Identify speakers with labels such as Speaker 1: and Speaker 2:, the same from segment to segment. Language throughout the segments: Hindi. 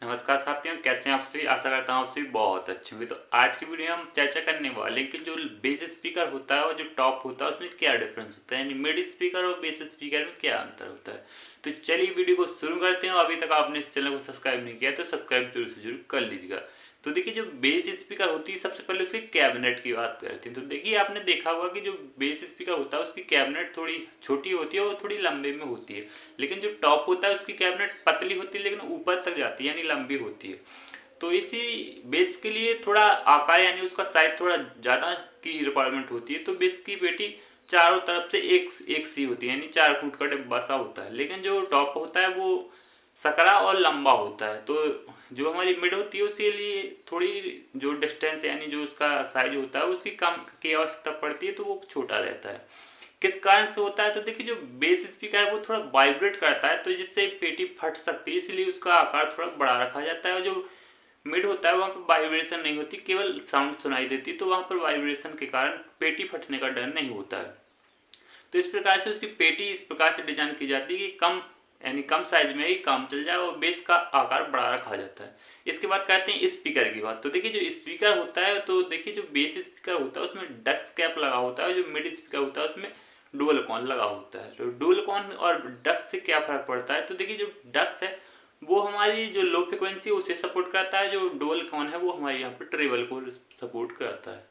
Speaker 1: नमस्कार साथियों, कैसे हैं आप सभी। आशा करता हूँ आप सभी बहुत अच्छे होंगे। तो आज की वीडियो में हम चर्चा करने वाले हैं कि जो बेस स्पीकर होता है और जो टॉप होता है उसमें क्या डिफरेंस होता है, यानी मिड स्पीकर और बेस स्पीकर में क्या अंतर होता है। तो चलिए वीडियो को शुरू करते हैं। अभी तक आपने इस चैनल को सब्सक्राइब नहीं किया तो सब्सक्राइब जरूर से जरूर कर लीजिएगा। तो देखिए, जो बेस स्पीकर होती है, सबसे पहले उसके कैबिनेट की बात करते हैं। तो देखिए, आपने देखा होगा कि जो बेस स्पीकर होता है उसकी कैबिनेट थोड़ी छोटी होती है और थोड़ी लंबे में होती है। लेकिन जो टॉप होता है उसकी कैबिनेट पतली होती है लेकिन ऊपर तक जाती है, यानी लंबी होती है। तो इसी बेस के लिए थोड़ा आकार यानी उसका साइज थोड़ा ज़्यादा की रिक्वायरमेंट होती है। तो बेस की पेटी चारों तरफ से एक एक सी होती है, यानी 4 फुट का डिब्बा सा होता है। लेकिन जो टॉप होता है वो सकरा और लंबा होता है। तो जो हमारी मिड होती है उसके लिए थोड़ी जो डिस्टेंस यानी जो उसका साइज होता है उसकी कम की आवश्यकता पड़ती है, तो वो छोटा रहता है। किस कारण से होता है, तो देखिए, जो बेस स्पीकर है वो थोड़ा वाइब्रेट करता है, तो जिससे पेटी फट सकती है, इसलिए उसका आकार थोड़ा बड़ा रखा जाता है। और जो मिड होता है वहाँ पर वाइब्रेशन नहीं होती, केवल साउंड सुनाई देती, तो वहाँ पर वाइब्रेशन के कारण पेटी फटने का डर नहीं होता है। तो इस प्रकार से उसकी पेटी इस प्रकार से डिजाइन की जाती है कि कम यानी कम साइज में ही काम चल जाए और बेस का आकार बड़ा रखा जाता है। इसके बाद करते हैं स्पीकर की बात। तो देखिए, जो स्पीकर होता है, तो देखिए जो बेस स्पीकर होता है उसमें डक्स कैप लगा होता है। जो मिड स्पीकर होता है उसमें डुअल कॉन लगा होता है। तो डुअल कॉन और डक्स से क्या फर्क पड़ता है, तो देखिए, जो डक्स है वो हमारी जो लो फ्रिक्वेंसी है उसे सपोर्ट करता है। जो डुअल कॉन है वो हमारे यहाँ पर ट्रेबल को सपोर्ट करता है।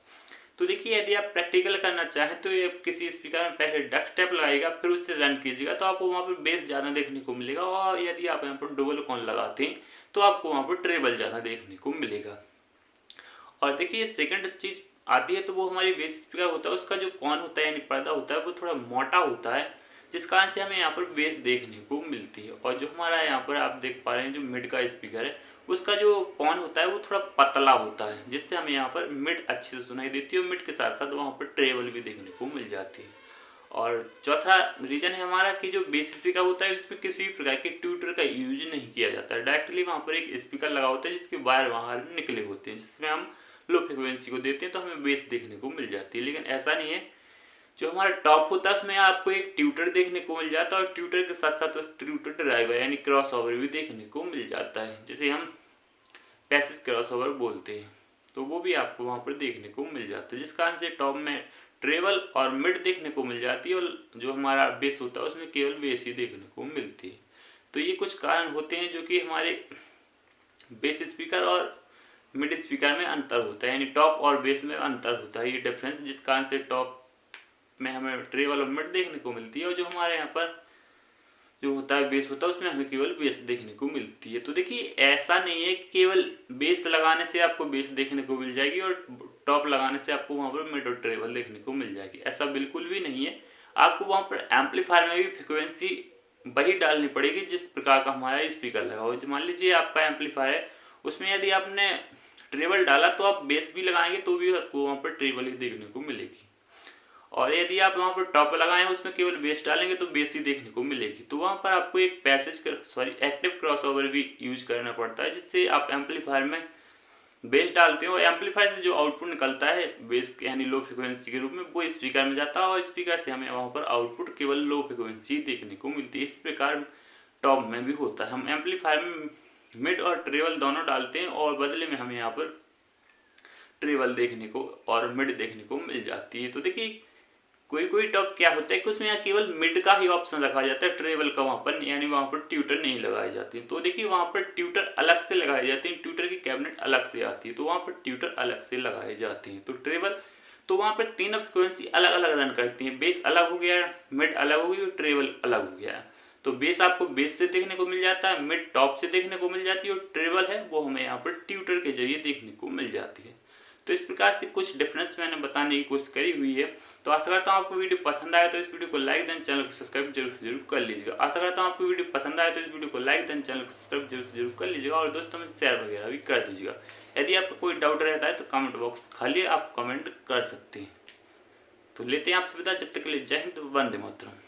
Speaker 1: तो देखिए, यदि आप प्रैक्टिकल करना चाहें तो ये किसी स्पीकर में पहले डक स्टेप लगाइएगा, फिर उससे रन कीजिएगा, तो आपको वहाँ पर बेस ज़्यादा देखने को मिलेगा। और यदि आप यहाँ पर डुअल कॉन लगाते हैं तो आपको वहाँ पर ट्रेबल ज़्यादा देखने को मिलेगा। और देखिए, सेकंड चीज़ आती है तो वो हमारी बेस स्पीकर होता है, उसका जो कॉन होता है यानी पर्दा होता है वो थोड़ा मोटा होता है, जिस कारण से हमें यहाँ पर बेस देखने को मिलती है। और जो हमारा यहाँ पर आप देख पा रहे हैं जो मिड का स्पीकर है उसका जो कॉन होता है वो थोड़ा पतला होता है, जिससे हमें यहाँ पर मिड अच्छे से सुनाई देती है और मिड के साथ साथ वहाँ पर ट्रेबल भी देखने को मिल जाती है। और चौथा रीजन है हमारा कि जो बेस स्पीकर होता है उसमें किसी भी प्रकार के ट्यूटर का यूज नहीं किया जाता है। डायरेक्टली वहाँ पर एक स्पीकर लगा होता है जिसके वायर बाहर निकले होते हैं, जिसमें हम लो फ्रिक्वेंसी को देते हैं तो हमें बेस देखने को मिल जाती है। लेकिन ऐसा नहीं है, जो हमारा टॉप होता है उसमें आपको एक ट्यूटर देखने को मिल जाता है और ट्यूटर के साथ साथ ट्यूटर ड्राइवर यानी क्रॉस ओवर भी देखने को मिल जाता है, जिसे हम पैसेज क्रॉस ओवर बोलते हैं। तो वो भी आपको वहाँ पर देखने को मिल जाता है, जिस कारण से टॉप में ट्रेवल और मिड देखने को मिल जाती है और जो हमारा बेस होता है उसमें केवल बेस ही देखने को मिलती है। तो ये कुछ कारण होते हैं जो कि हमारे बेस स्पीकर और मिड स्पीकर में अंतर होता है, यानी टॉप और बेस में अंतर होता है, ये डिफरेंस, जिस कारण से टॉप में हमें ट्रेवल और मिड देखने को मिलती है और जो हमारे यहाँ पर जो होता है बेस होता है उसमें हमें केवल बेस देखने को मिलती है। तो देखिए, ऐसा नहीं है कि केवल बेस लगाने से आपको बेस देखने को मिल जाएगी और टॉप लगाने से आपको वहाँ पर मिड और ट्रेवल देखने को मिल जाएगी, ऐसा बिल्कुल भी नहीं है। आपको वहाँ पर एम्पलीफायर में भी फ्रिक्वेंसी वही डालनी पड़ेगी जिस प्रकार का हमारा स्पीकर लगा हो। मान लीजिए आपका एम्पलीफायर है, उसमें यदि आपने ट्रेवल डाला तो आप बेस भी लगाएंगे तो भी आपको वहाँ पर ट्रेवल ही देखने को मिलेगी। और यदि आप वहाँ पर टॉप लगाएं उसमें केवल बेस डालेंगे तो बेस ही देखने को मिलेगी। तो वहाँ पर आपको एक एक्टिव क्रॉसओवर भी यूज करना पड़ता है, जिससे आप एम्पलीफायर में बेस डालते हो और एम्पलीफायर से जो आउटपुट निकलता है बेस यानी लो फ्रिक्वेंसी के रूप में वो स्पीकर में जाता है और स्पीकर से हमें वहाँ पर आउटपुट केवल लो फ्रिक्वेंसी देखने को मिलती है। इस प्रकार टॉप में भी होता है, हम एम्पलीफायर में मिड और ट्रेवल दोनों डालते हैं और बदले में हमें यहाँ पर ट्रेवल देखने को और मिड देखने को मिल जाती है। तो देखिए, कोई कोई टॉप क्या होता है कि उसमें केवल मिड का ही ऑप्शन रखा जाता है, ट्रेवल का वहाँ पर यानी वहाँ पर ट्यूटर नहीं लगाई जाती। तो देखिए, वहाँ पर ट्यूटर अलग से लगाई जाती है, ट्यूटर की कैबिनेट अलग से आती है, तो वहाँ पर ट्यूटर अलग से लगाए जाते हैं। तो ट्रेवल तो वहाँ पर तीनों फ्रिक्वेंसी अलग अलग रन करती हैं, बेस अलग हो गया, मिड अलग हो गई और ट्रेवल अलग हो गया। तो बेस आपको बेस से देखने को मिल जाता है, मिड टॉप से देखने को मिल जाती है और ट्रेवल है वो हमें यहाँ पर ट्यूटर के जरिए देखने को मिल जाती है। तो इस प्रकार से कुछ डिफरेंस मैंने बताने की कोशिश करी हुई है। तो आशा करता हूँ आपको वीडियो पसंद आया तो इस वीडियो को लाइक दें, चैनल को सब्सक्राइब जरूर से जरूर कर लीजिएगा। आशा करता हूँ आपको वीडियो पसंद आया तो इस वीडियो को लाइक दें, चैनल को सब्सक्राइब जरूर से जरूर कर लीजिएगा और दोस्तों में शेयर वगैरह भी कर दीजिएगा। यदि आपको कोई डाउट रहता है तो कमेंट बॉक्स खाली आप कमेंट कर सकते हैं। तो लेते हैं आपसे विदा, जब तक के लिए जय हिंद, वंदे मातरम।